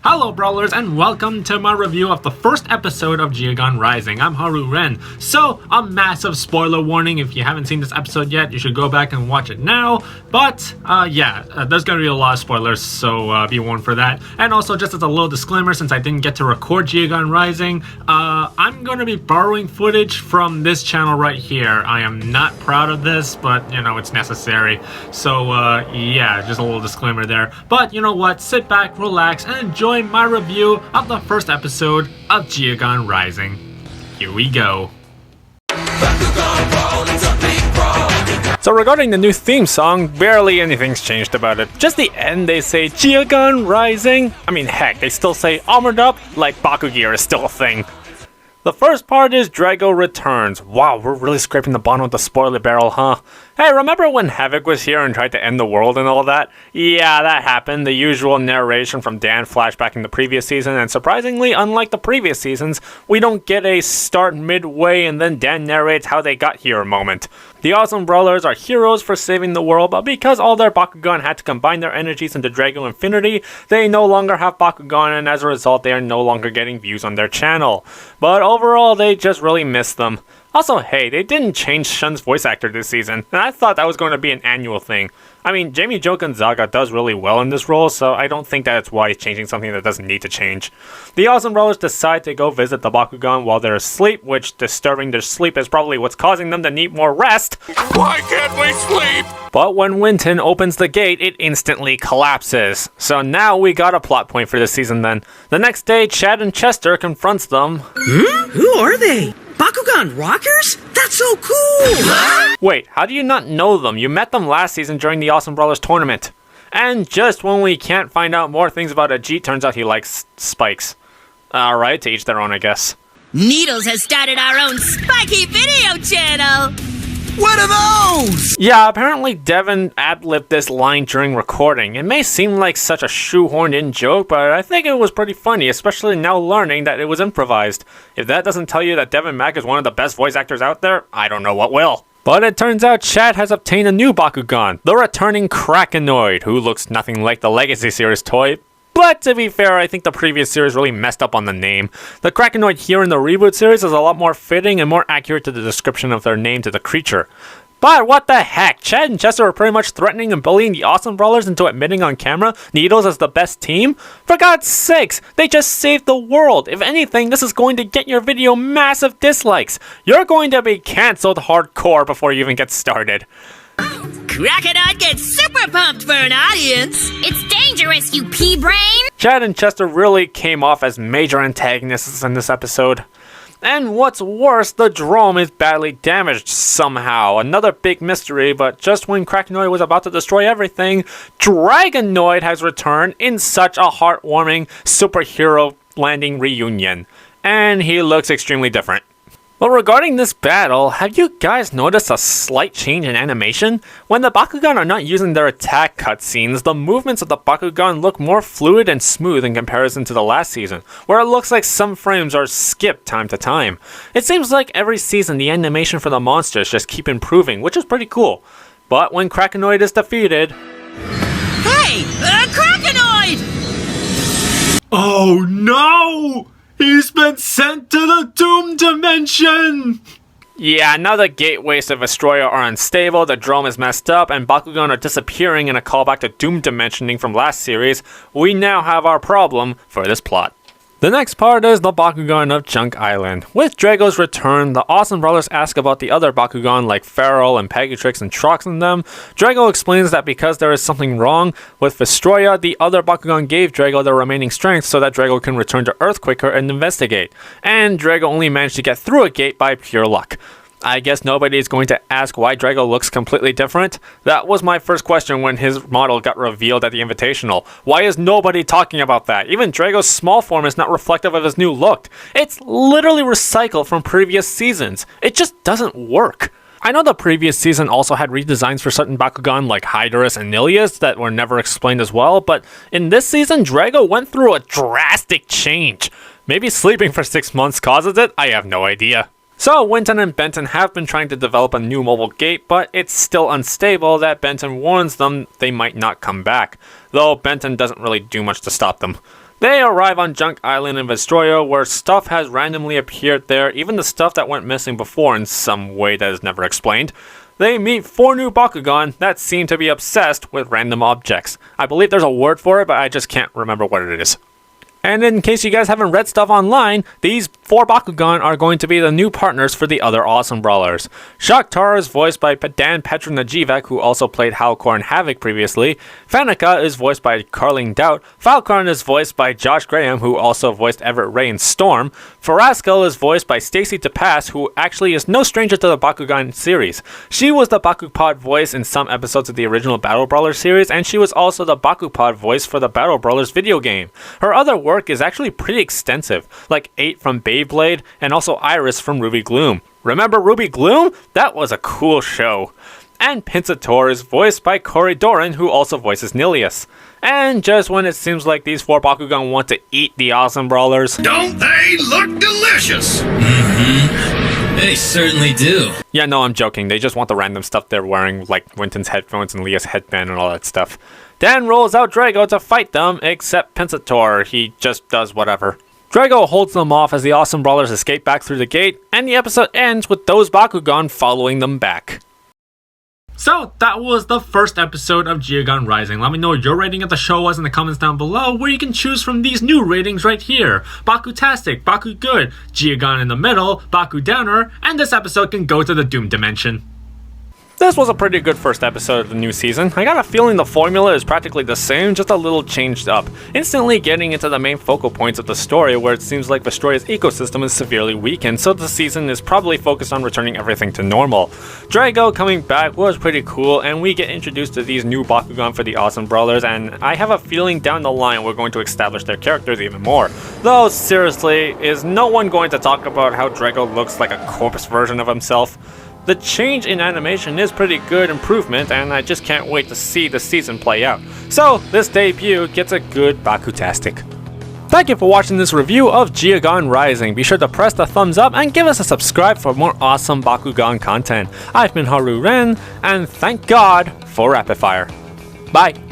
Hello Brawlers and welcome to my review of the first episode of Geogan Rising. I'm Haru Ren. So, a massive spoiler warning. If you haven't seen this episode yet, you should go back and watch it now. But, there's gonna be a lot of spoilers, so be warned for that. And also, just as a little disclaimer, since I didn't get to record Geogan Rising, I'm gonna be borrowing footage from this channel right here. I am not proud of this, but, it's necessary. So, just a little disclaimer there. But, you know what? Sit back, relax, and enjoy my review of the first episode of Geogan Rising. Here we go. So regarding the new theme song, barely anything's changed about it. Just the end, they say Geogan Rising. I mean, heck, they still say armored up like Baku gear is still a thing. The first part is Drago Returns. Wow, we're really scraping the bottom of the spoiler barrel, huh? Hey, remember when Havoc was here and tried to end the world and all that? Yeah, that happened. The usual narration from Dan flashback in the previous season, and surprisingly, unlike the previous seasons, we don't get a start midway and then Dan narrates how they got here moment. The awesome brawlers are heroes for saving the world, but because all their Bakugan had to combine their energies into Drago Infinity, they no longer have Bakugan, and as a result, they are no longer getting views on their channel. But overall, they just really miss them. Also, hey, they didn't change Shun's voice actor this season, and I thought that was going to be an annual thing. I mean, Jamie Jo Gonzaga does really well in this role, so I don't think that's why he's changing something that doesn't need to change. The awesome brawlers decide to go visit the Bakugan while they're asleep, which disturbing their sleep is probably what's causing them to need more rest. Why can't we sleep? But when Winton opens the gate, it instantly collapses. So now we got a plot point for this season then. The next day, Chad and Chester confronts them. Who are they? Bakugan Rockers? That's so cool! Wait, how do you not know them? You met them last season during the Awesome Brawlers tournament. And just when we can't find out more things about Ajit, turns out he likes spikes. Alright, to each their own, I guess. Needles has started our own spiky video channel! What are those? Yeah, apparently Devin ad-libbed this line during recording. It may seem like such a shoehorned-in joke, but I think it was pretty funny, especially now learning that it was improvised. If that doesn't tell you that Devin Mack is one of the best voice actors out there, I don't know what will. But it turns out Chad has obtained a new Bakugan, the returning Krakenoid, who looks nothing like the Legacy Series toy. But to be fair, I think the previous series really messed up on the name. The Krakenoid here in the reboot series is a lot more fitting and more accurate to the description of their name to the creature. But what the heck, Chad and Chester are pretty much threatening and bullying the Awesome Brawlers into admitting on camera Needles as the best team? For God's sakes, they just saved the world. If anything, this is going to get your video massive dislikes. You're going to be cancelled hardcore before you even get started. Krakenoid gets super pumped for an audience! It's dangerous, you pea-brain! Chad and Chester really came off as major antagonists in this episode. And what's worse, the drone is badly damaged somehow. Another big mystery, but just when Krakenoid was about to destroy everything, Dragonoid has returned in such a heartwarming superhero landing reunion. And he looks extremely different. Well, regarding this battle, have you guys noticed a slight change in animation? When the Bakugan are not using their attack cutscenes, the movements of the Bakugan look more fluid and smooth in comparison to the last season, where it looks like some frames are skipped time to time. It seems like every season the animation for the monsters just keep improving, which is pretty cool. But when Krakenoid is defeated... Hey! Krakenoid! Oh no! He's been sent to the Doom Dimension! Yeah, now the gateways of Vestroia are unstable, the drone is messed up, and Bakugan are disappearing in a callback to Doom Dimensioning from last series. We now have our problem for this plot. The next part is the Bakugan of Junk Island. With Drago's return, the Awesome Brawlers ask about the other Bakugan like Feral and Pegatrix and Trox and them. Drago explains that because there is something wrong with Vestroia, the other Bakugan gave Drago the remaining strength so that Drago can return to Earth quicker and investigate. And Drago only managed to get through a gate by pure luck. I guess nobody is going to ask why Drago looks completely different. That was my first question when his model got revealed at the Invitational. Why is nobody talking about that? Even Drago's small form is not reflective of his new look. It's literally recycled from previous seasons. It just doesn't work. I know the previous season also had redesigns for certain Bakugan like Hydorus and Nilius that were never explained as well, but in this season, Drago went through a drastic change. Maybe sleeping for 6 months causes it? I have no idea. So Winton and Benton have been trying to develop a new mobile gate, but it's still unstable that Benton warns them they might not come back, though Benton doesn't really do much to stop them. They arrive on Junk Island in Vestroia, where stuff has randomly appeared there, even the stuff that went missing before in some way that is never explained. They meet 4 new Bakugan that seem to be obsessed with random objects. I believe there's a word for it, but I just can't remember what it is. And in case you guys haven't read stuff online, these 4 Bakugan are going to be the new partners for the other awesome brawlers. Shakhtar is voiced by Dan Kouzo, who also played Halcor and Havoc previously. Fanica is voiced by Carling Doubt. Falcon is voiced by Josh Graham, who also voiced Everett Ray in Storm. Faraskel is voiced by Stacy DePass, who actually is no stranger to the Bakugan series. She was the Bakupod voice in some episodes of the original Battle Brawlers series, and she was also the Bakupod voice for the Battle Brawlers video game. Her other work is actually pretty extensive, like 8 from Beyblade and also Iris from Ruby Gloom. Remember Ruby Gloom? That was a cool show. And Pinsator is voiced by Corey Doran, who also voices Nilius. And just when it seems like these 4 Bakugan want to eat the awesome brawlers, don't they look delicious? They certainly do. Yeah, no, I'm joking. They just want the random stuff they're wearing, like Winton's headphones and Leah's headband and all that stuff. Dan rolls out Drago to fight them, except Pensator. He just does whatever. Drago holds them off as the awesome brawlers escape back through the gate, and the episode ends with those Bakugan following them back. So, that was the first episode of Geogan Rising. Let me know what your rating of the show was in the comments down below, where you can choose from these new ratings right here. Bakutastic, Baku Good, Geogan in the middle, Baku Downer, and this episode can go to the Doom Dimension. This was a pretty good first episode of the new season. I got a feeling the formula is practically the same, just a little changed up. Instantly getting into the main focal points of the story, where it seems like Vestroia's ecosystem is severely weakened, so the season is probably focused on returning everything to normal. Drago coming back was pretty cool, and we get introduced to these new Bakugan for the awesome brawlers, and I have a feeling down the line we're going to establish their characters even more. Though, seriously, is no one going to talk about how Drago looks like a corpse version of himself? The change in animation is pretty good improvement, and I just can't wait to see the season play out. So, this debut gets a good Bakutastic. Thank you for watching this review of Geogan Rising. Be sure to press the thumbs up and give us a subscribe for more awesome Bakugan content. I've been Haru Ren, and thank God for Rapid Fire. Bye!